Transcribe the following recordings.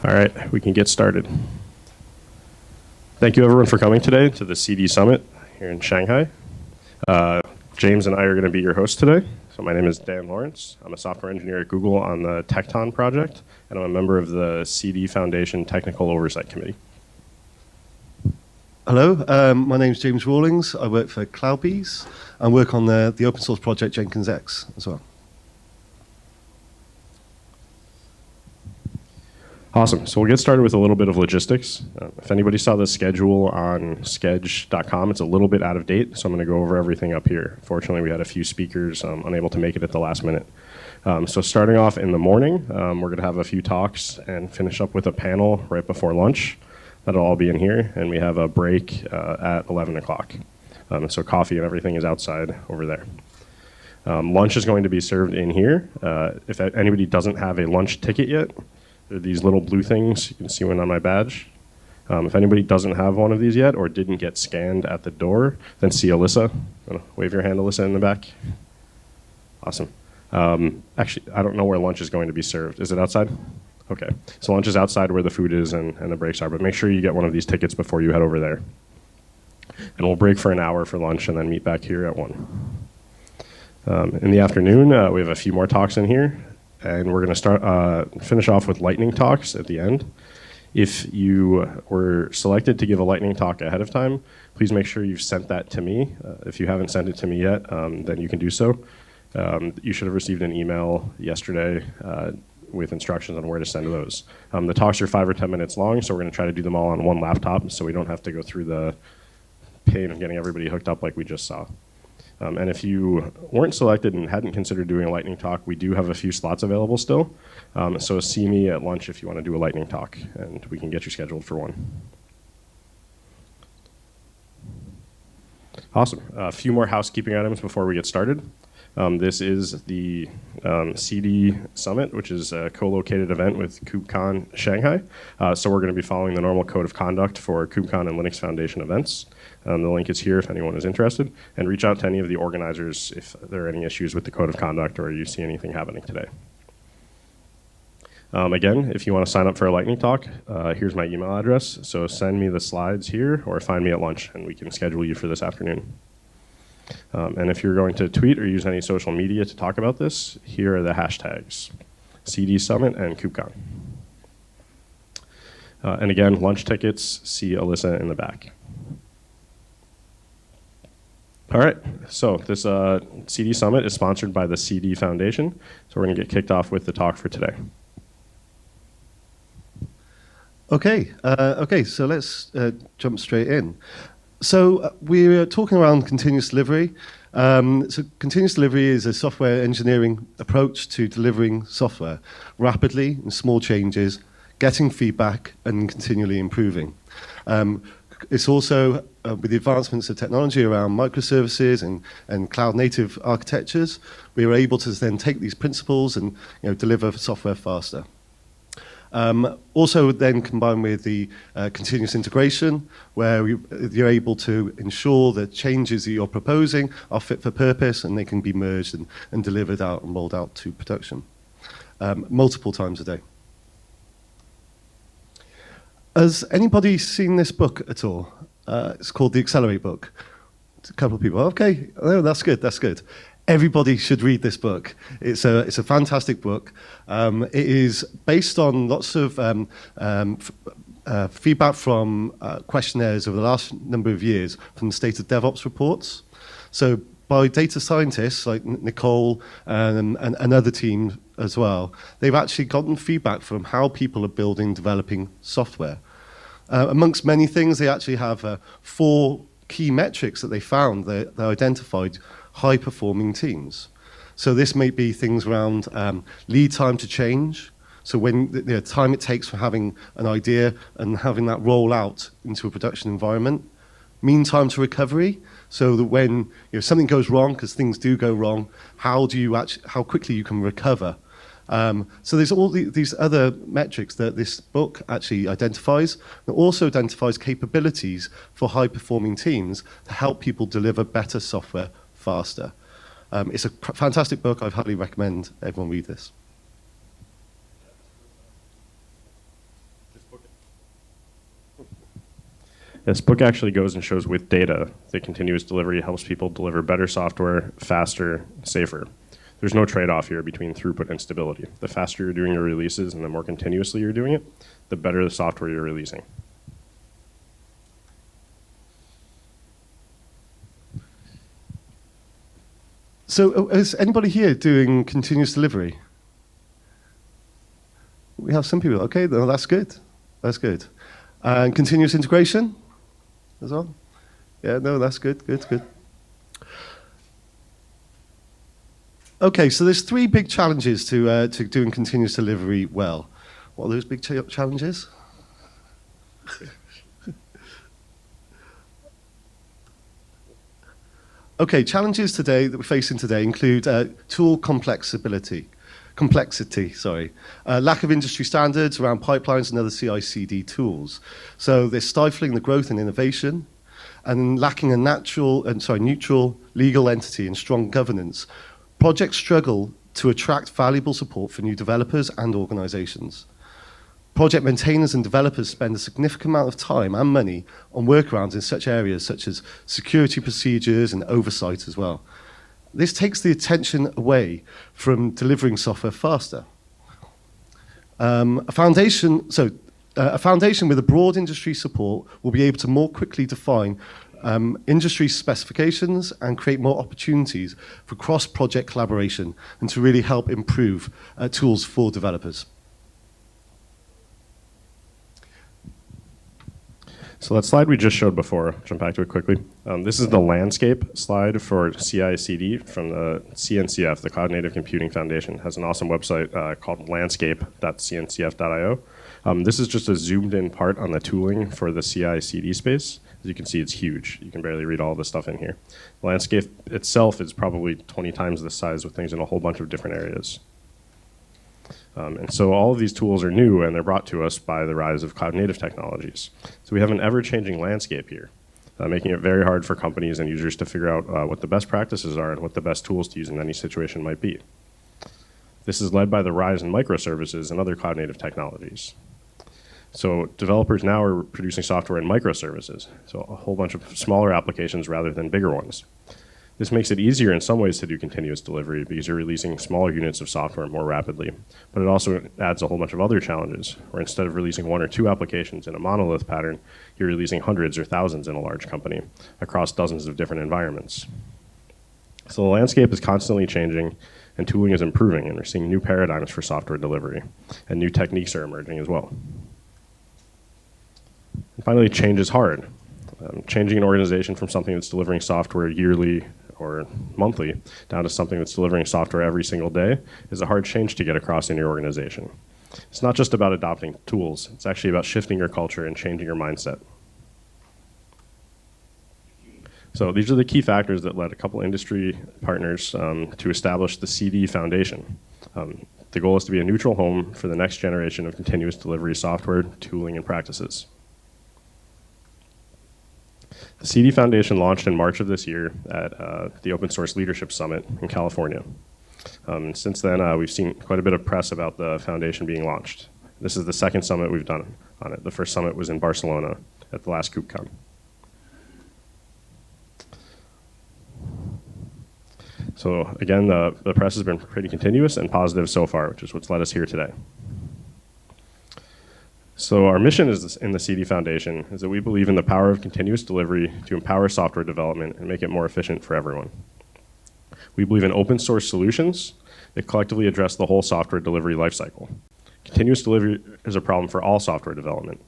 All right, we can get started. Thank you everyone for coming today to the CD Summit here in Shanghai. James and I are going to be your hosts today. So my name is Dan Lawrence. I'm a software engineer at Google on the Tecton project, and I'm a member of the CD Foundation Technical Oversight Committee. Hello, my name is James Rawlings. I work for CloudBees and work on the open source project Jenkins X as well. Awesome. So we'll get started with a little bit of logistics. If anybody saw the schedule on sketch.com, it's a little bit out of date, so I'm going to go over everything up here. Fortunately, we had a few speakers unable to make it at the last minute. So starting off in the morning, we're going to have a few talks and finish up with a panel right before lunch. That'll all be in here, and we have a break at 11 o'clock. So coffee and everything is outside over there. Lunch is going to be served in here. If anybody doesn't have a lunch ticket yet, there are these little blue things. You can see one on my badge. If anybody doesn't have one of these yet or didn't get scanned at the door, then see Alyssa. Wave your hand, Alyssa, in the back. Awesome. Actually, I don't know where lunch is going to be served. Is it outside? Okay. So lunch is outside where the food is and the breaks are, but make sure you get one of these tickets before you head over there. And we'll break for an hour for lunch and then meet back here at 1. In the afternoon, we have a few more talks in here. And we're going to finish off with lightning talks at the end. If you were selected to give a lightning talk ahead of time, please make sure you've sent that to me. If you haven't sent it to me yet, then you can do so. You should have received an email yesterday with instructions on where to send those. The talks are 5 or 10 minutes long, so we're going to try to do them all on one laptop so we don't have to go through the pain of getting everybody hooked up like we just saw. And if you weren't selected and hadn't considered doing a lightning talk, we do have a few slots available still. So see me at lunch if you want to do a lightning talk, and we can get you scheduled for one. Awesome. A few more housekeeping items before we get started. This is the CD Summit, which is a co-located event with KubeCon Shanghai. So we're going to be following the normal code of conduct for KubeCon and Linux Foundation events. The link is here if anyone is interested. And reach out to any of the organizers if there are any issues with the code of conduct or you see anything happening today. Again, if you want to sign up for a lightning talk, here's my email address. So send me the slides here or find me at lunch and we can schedule you for this afternoon. And if you're going to tweet or use any social media to talk about this, here are the hashtags: CD Summit and KubeCon. And again, lunch tickets, see Alyssa in the back. All right, so this CD Summit is sponsored by the CD Foundation, so we're going to get kicked off with the talk for today. Okay, so let's jump straight in. So we're talking around continuous delivery. So continuous delivery is a software engineering approach to delivering software rapidly in small changes, getting feedback, and continually improving. It's also, with the advancements of technology around microservices and cloud-native architectures, we are able to then take these principles and deliver software faster. Also then combined with the continuous integration, where you're able to ensure that changes that you're proposing are fit for purpose and they can be merged and delivered out and rolled out to production multiple times a day. Has anybody seen this book at all? It's called The Accelerate book. A couple of people. Okay, oh, that's good. Everybody should read this book. It's a fantastic book. It is based on lots of feedback from questionnaires over the last number of years from the State of DevOps reports. So by data scientists like Nicole and other teams as well, they've actually gotten feedback from how people are building, developing software. Amongst many things, they actually have 4 key metrics that they found that identified high-performing teams. So this may be things around lead time to change. So when the time it takes for having an idea and having that roll out into a production environment. Mean time to recovery. So that when something goes wrong, because things do go wrong, how quickly you can recover. So there's all these other metrics that this book actually identifies. It also identifies capabilities for high-performing teams to help people deliver better software faster. It's a fantastic book. I highly recommend everyone read this. Awesome. This book actually goes and shows with data that continuous delivery helps people deliver better software, faster, safer. There's no trade-off here between throughput and stability. The faster you're doing your releases and the more continuously you're doing it, the better the software you're releasing. So is anybody here doing continuous delivery? We have some people. Okay, no, that's good. That's good. And continuous integration as well? Yeah, no, that's good, good, good. Okay, so there's three big challenges to doing continuous delivery well. What are those big challenges? Okay, challenges today that we're facing today include tool complexity, lack of industry standards around pipelines and other CI/CD tools. So they're stifling the growth and innovation, and lacking a neutral legal entity and strong governance. Projects struggle to attract valuable support for new developers and organizations. Project maintainers and developers spend a significant amount of time and money on workarounds in such areas such as security procedures and oversight as well. This takes the attention away from delivering software faster. A foundation with a broad industry support will be able to more quickly define industry specifications and create more opportunities for cross-project collaboration and to really help improve tools for developers. So that slide we just showed before, jump back to it quickly. This is the landscape slide for CI/CD from the CNCF, the Cloud Native Computing Foundation. It has an awesome website called landscape.cncf.io. This is just a zoomed in part on the tooling for the CI/CD space. As you can see, it's huge. You can barely read all the stuff in here. The landscape itself is probably 20 times the size with things in a whole bunch of different areas. And so all of these tools are new, and they're brought to us by the rise of cloud-native technologies. So we have an ever-changing landscape here, making it very hard for companies and users to figure out what the best practices are and what the best tools to use in any situation might be. This is led by the rise in microservices and other cloud-native technologies. So developers now are producing software in microservices, so a whole bunch of smaller applications rather than bigger ones. This makes it easier in some ways to do continuous delivery because you're releasing smaller units of software more rapidly. But it also adds a whole bunch of other challenges, where instead of releasing one or two applications in a monolith pattern, you're releasing hundreds or thousands in a large company across dozens of different environments. So the landscape is constantly changing, and tooling is improving, and we're seeing new paradigms for software delivery, and new techniques are emerging as well. And finally, change is hard. Changing an organization from something that's delivering software yearly or monthly down to something that's delivering software every single day is a hard change to get across in your organization. It's not just about adopting tools, it's actually about shifting your culture and changing your mindset. So these are the key factors that led a couple industry partners to establish the CD Foundation. The goal is to be a neutral home for the next generation of continuous delivery software, tooling, and practices. The CD Foundation launched in March of this year at the Open Source Leadership Summit in California. Since then, we've seen quite a bit of press about the foundation being launched. This is the second summit we've done on it. The first summit was in Barcelona at the last KubeCon. So again, the press has been pretty continuous and positive so far, which is what's led us here today. So our mission in the CD Foundation is that we believe in the power of continuous delivery to empower software development and make it more efficient for everyone. We believe in open source solutions that collectively address the whole software delivery lifecycle. Continuous delivery is a problem for all software development,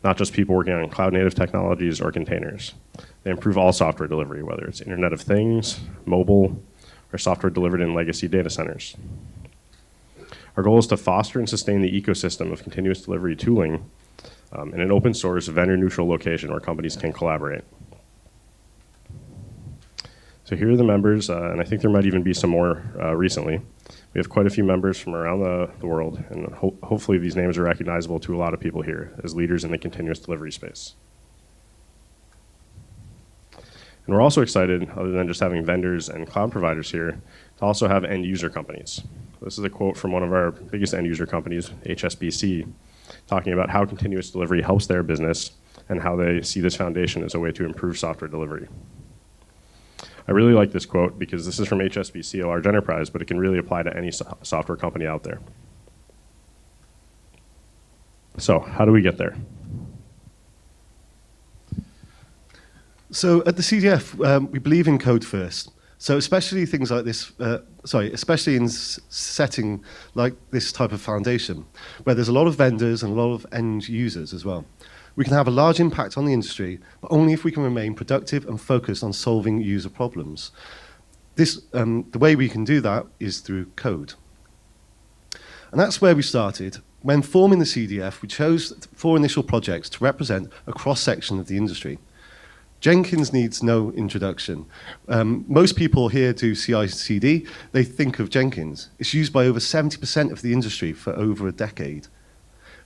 not just people working on cloud-native technologies or containers. They improve all software delivery, whether it's Internet of Things, mobile, or software delivered in legacy data centers. Our goal is to foster and sustain the ecosystem of continuous delivery tooling in an open source, vendor-neutral location where companies can collaborate. So here are the members, and I think there might even be some more recently. We have quite a few members from around the world, and hopefully these names are recognizable to a lot of people here as leaders in the continuous delivery space. And we're also excited, other than just having vendors and cloud providers here, to also have end user companies. This is a quote from one of our biggest end user companies, HSBC, talking about how continuous delivery helps their business and how they see this foundation as a way to improve software delivery. I really like this quote because this is from HSBC, a large enterprise, but it can really apply to any software company out there. So how do we get there? So at the CDF, we believe in code first. So especially things like this, especially in setting like this type of foundation, where there's a lot of vendors and a lot of end users as well. We can have a large impact on the industry, but only if we can remain productive and focused on solving user problems. The way we can do that is through code. And that's where we started. When forming the CDF, we chose 4 initial projects to represent a cross-section of the industry. Jenkins needs no introduction. Most people here do CI/CD. They think of Jenkins. It's used by over 70% of the industry for over a decade.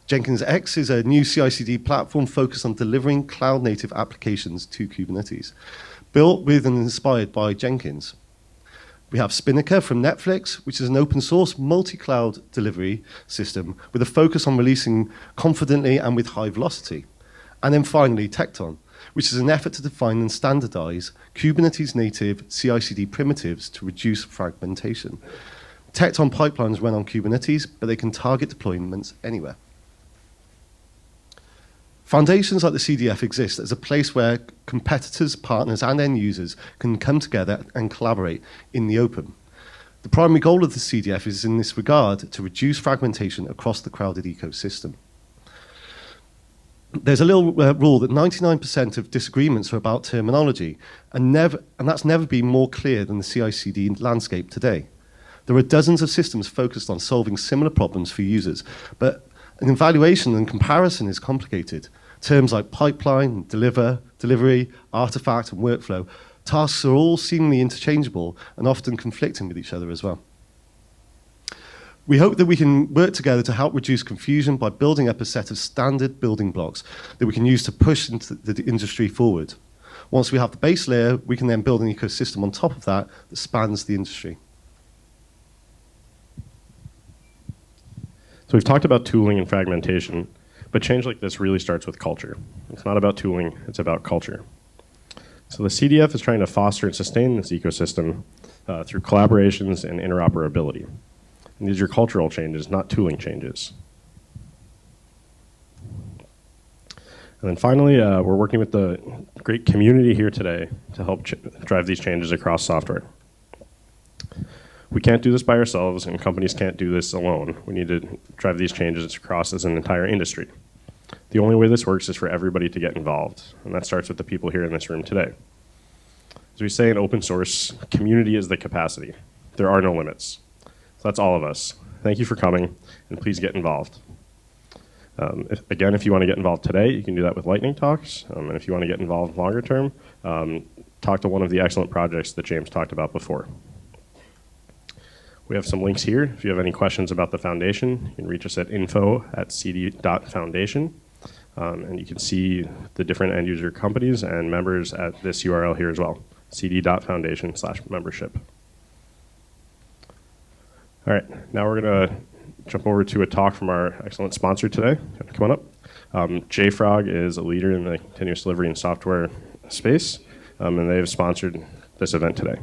Jenkins X is a new CI/CD platform focused on delivering cloud-native applications to Kubernetes, built with and inspired by Jenkins. We have Spinnaker from Netflix, which is an open-source multi-cloud delivery system with a focus on releasing confidently and with high velocity. And then finally, Tecton, which is an effort to define and standardize Kubernetes native CI/CD primitives to reduce fragmentation. Tecton pipelines run on Kubernetes, but they can target deployments anywhere. Foundations like the CDF exist as a place where competitors, partners, and end users can come together and collaborate in the open. The primary goal of the CDF is in this regard to reduce fragmentation across the crowded ecosystem. There's a little rule that 99% of disagreements are about terminology, and that's never been more clear than the CI/CD landscape today. There are dozens of systems focused on solving similar problems for users, but an evaluation and comparison is complicated. Terms like pipeline, delivery, artifact, and workflow, tasks are all seemingly interchangeable and often conflicting with each other as well. We hope that we can work together to help reduce confusion by building up a set of standard building blocks that we can use to push the industry forward. Once we have the base layer, we can then build an ecosystem on top of that that spans the industry. So we've talked about tooling and fragmentation, but change like this really starts with culture. It's not about tooling, it's about culture. So the CDF is trying to foster and sustain this ecosystem through collaborations and interoperability. And these are cultural changes, not tooling changes. And then finally, we're working with the great community here today to help drive these changes across software. We can't do this by ourselves, and companies can't do this alone. We need to drive these changes across as an entire industry. The only way this works is for everybody to get involved, and that starts with the people here in this room today. As we say in open source, community is the capacity. There are no limits. So that's all of us. Thank you for coming, and please get involved. If you want to get involved today, you can do that with lightning talks, and if you want to get involved longer term, talk to one of the excellent projects that James talked about before. We have some links here. If you have any questions about the foundation, you can reach us at info@cd.foundation. And you can see the different end user companies and members at this URL here as well, cd.foundation/membership. All right, now we're going to jump over to a talk from our excellent sponsor today. Come on up. JFrog is a leader in the continuous delivery and software space, and they've sponsored this event today.